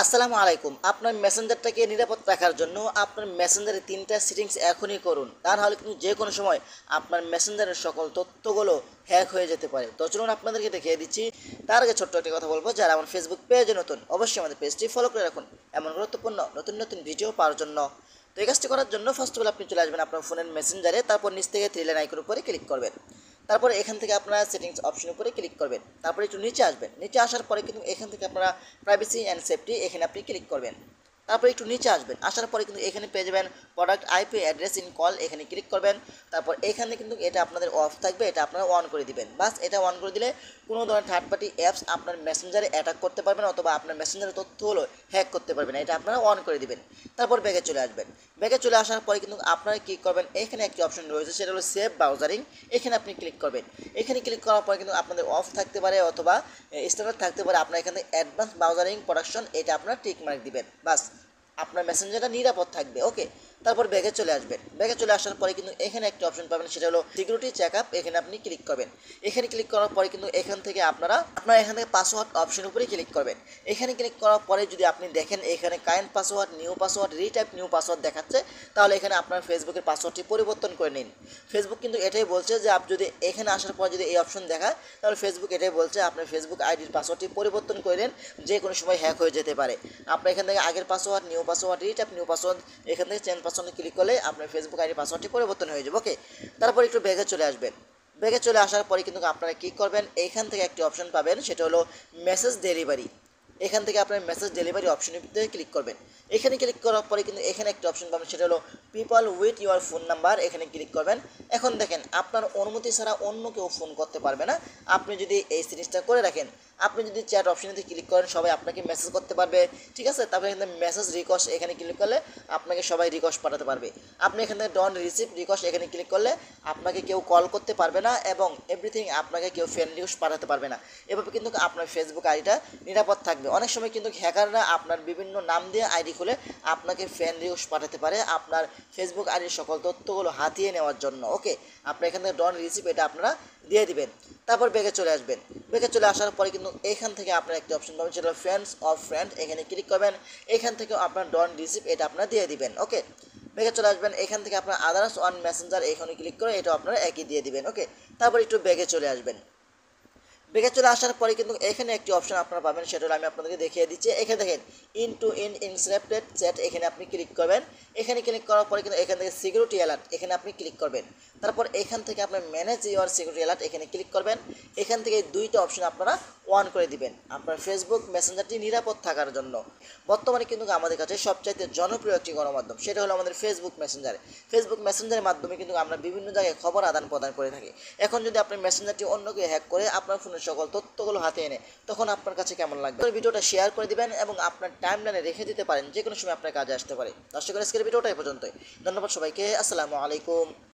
আসসালামু আলাইকুম। আপনার মেসেঞ্জারটাকে নিরাপদ রাখার জন্য আপনার মেসেঞ্জারে ৩টা সেটিংস এখনই করুন। তা নাহলে কিন্তু যে কোনো সময় আপনার মেসেঞ্জারের সকল তথ্যগুলো হ্যাক হয়ে যেতে পারে। তো চলুন আপনাদেরকে দেখিয়ে দিচ্ছি। তার আগে ছোট্ট একটি কথা বলবো, যারা আমার ফেসবুক পেজে নতুন অবশ্যই আমাদের পেজটি ফলো করে রাখুন এমন গুরুত্বপূর্ণ নতুন নতুন ভিডিও পাওয়ার জন্য। তো এই কাজটি করার জন্য ফার্স্ট অফ অল আপনি চলে আসবেন আপনার ফোনের মেসেঞ্জারে, তারপর নিচ থেকে থ্রি লাইন আইকনের উপরে ক্লিক করবেন। তারপরে এখান থেকে আপনারা সেটিংস অপশন উপরে ক্লিক করবেন। তারপরে একটু নিচে আসবেন। নিচে আসার পরে কিন্তু এখান থেকে আপনারা প্রাইভেসি অ্যান্ড সেফটি এখানে আপনি ক্লিক করবেন। তারপরে একটু নিচে আসবেন। আসার পরে কিন্তু এখানে পেয়ে যাবেন product IP address in call, এখানে ক্লিক করবেন। তারপর এখানে কিন্তু এটা আপনাদের অফ থাকবে, এটা আপনারা অন করে দিবেন। বাস এটা অন করে দিলে কোনো ধরনের থার্ড পার্টি অ্যাপস আপনার মেসেঞ্জারে অ্যাটাক করতে পারবে না, অথবা আপনার মেসেঞ্জারের তথ্য হলো হ্যাক করতে পারবে না। এটা আপনারা অন করে দিবেন। তারপর ব্যাগে চলে আসবেন। ব্যাগে চলে আসার পরে কিন্তু আপনারা কী করবেন, এখানে একটি অপশন রয়েছে, সেটা হলো সেভ ব্রাউজারিং। এখানে আপনি ক্লিক করবেন। এখানে ক্লিক করার পরে কিন্তু আপনাদের অফ থাকতে পারে অথবা স্ট্যান্ডার্ড থাকতে পারে। আপনার এখানে অ্যাডভান্স ব্রাউজারিং প্রোটেকশন এটা আপনারা টিক মার্ক দিবেন। বাস আপনার মেসেঞ্জারটা নিরাপদ থাকবে। ওকে, তারপর ব্যাগে চলে আসবেন। ব্যাগে চলে আসার পরে কিন্তু এখানে একটা অপশন পাবেন, সেটা হলো সিকিউরিটি চেকআপ। এখানে আপনি ক্লিক করবেন। এখানে ক্লিক করার পরে কিন্তু এখান থেকে আপনারা এখান থেকে পাসওয়ার্ড অপশন উপরে ক্লিক করবেন। এখানে ক্লিক করার পরে যদি আপনি দেখেন এখানে current password, new password, retype new password দেখাচ্ছে, তাহলে এখানে আপনার ফেসবুকের পাসওয়ার্ডটি পরিবর্তন করে নিন। ফেসবুক কিন্তু এটাই বলছে যে আপনি যদি এখানে আসার পর যদি এই অপশন দেখায়, তাহলে ফেসবুক এটাই বলছে আপনার ফেসবুক আইডির পাসওয়ার্ডটি পরিবর্তন করে নিন, যে কোনো সময় হ্যাক হয়ে যেতে পারে। আপনার এখান থেকে আগের password, new password, retype new password, এখান থেকে চেঞ্জ পাসওয়ার্ডে ক্লিক করলে আপনার ফেসবুক আইডি পাসওয়ার্ডটি পরিবর্তন হয়ে যাবে। ওকে, তারপর একটু ব্যাগে চলে আসবেন। ব্যাগে চলে আসার পরে কিন্তু আপনারা কী করবেন, এইখান থেকে একটি অপশন পাবেন, সেটা হলো মেসেজ ডেলিভারি। এখান থেকে আপনার মেসেজ ডেলিভারি অপশনটিতে ক্লিক করবেন। এখানে ক্লিক করার পরে কিন্তু এখানে একটা অপশন পাবেন, সেটা হলো people with your phone number. এখানে ক্লিক করবেন। এখন দেখেন আপনার অনুমতি ছাড়া অন্য কেউ ফোন করতে পারবে না। আপনি যদি এই জিনিসটা করে রাখেন, আপনি যদি চ্যাট অপশনেতে ক্লিক করেন, সবাই আপনাকে মেসেজ করতে পারবে। ঠিক আছে, তারপরে এখানে মেসেজ রিকোয়েস্ট এখানে ক্লিক করলে আপনাকে সবাই রিকোয়েস্ট পাঠাতে পারবে। আপনি এখানে ডোন্ট রিসিভ রিকোয়েস্ট এখানে ক্লিক করলে আপনাকে কেউ কল করতে পারবে না, এবং এভরিথিং আপনাকে কেউ ফ্রেন্ড রিকোয়েস্ট পাঠাতে পারবে না। এভাবে কিন্তু আপনার ফেসবুক আইডিটা নিরাপদ থাকবে। অনেক সময় কিন্তু হ্যাকাররা আপনার বিভিন্ন নাম দিয়ে আইডি খুলে আপনাকে ফ্রেন্ড রিকোয়েস্ট পাঠাতে পারে আপনার ফেসবুক আইডির সকল তথ্যগুলো হাতিয়ে নেওয়ার জন্য। ওকে, আপনার এখান থেকে ডোন্ট রিসিভ এটা আপনারা দিয়ে দিবেন। তারপর ব্যাগে চলে আসবেন। ব্যাগে চলে আসার পরে কিন্তু এখান থেকে আপনার একটা অপশন পাবেন, সেটা ফ্রেন্ডস অফ ফ্রেন্ড। এখানে ক্লিক করবেন। এখান থেকে আপনার ডোন্ট রিসিভ এটা আপনারা দিয়ে দিবেন। ওকে, ব্যাগে চলে আসবেন। এখান থেকে আপনার আদার্স ওয়ান মেসেঞ্জার এখানে ক্লিক করে এটা আপনারা একই দিয়ে দিবেন। ওকে, তারপর একটু ব্যাগে চলে আসবেন। ব্যাগে চলে আসার পরে কিন্তু এখানে একটি অপশন আপনারা পাবেন, সেটা হলো আমি আপনাদেরকে দেখিয়ে দিচ্ছি। এখানে দেখেন end to end encrypted chat, এখানে আপনি ক্লিক করবেন। এখানে ক্লিক করার পরে কিন্তু এখান থেকে সিকিউরিটি অ্যালার্ট এখানে আপনি ক্লিক করবেন। তারপর এখান থেকে আপনার ম্যানেজ ইউর সিকিউরিটি অ্যালার্ট এখানে ক্লিক করবেন। এখান থেকে এই দুইটা অপশন আপনারা অন করে দিবেন আপনার ফেসবুক মেসেঞ্জারটি নিরাপদ থাকার জন্য। বর্তমানে কিন্তু আমাদের কাছে সবচাইতে জনপ্রিয় একটি গণমাধ্যম, সেটা হলো আমাদের ফেসবুক মেসেঞ্জার। ফেসবুক মেসেঞ্জারের মাধ্যমে কিন্তু আমরা বিভিন্ন জায়গায় খবর আদান প্রদান করে থাকি। এখন যদি আপনার মেসেঞ্জারটি অন্য কেউ হ্যাক করে আপনার ফোনের সকল তথ্যগুলো হাতে এনে, তখন আপনার কাছে কেমন লাগবে? ভিডিওটা শেয়ার করে দিবেন এবং আপনার টাইমলাইনে রেখে দিতে পারেন, যে কোনো সময় আপনার কাজে আসতে পারে। দর্শক, আজকের ভিডিওটা এই পর্যন্তই। ধন্যবাদ সবাইকে। আসসালামু আলাইকুম।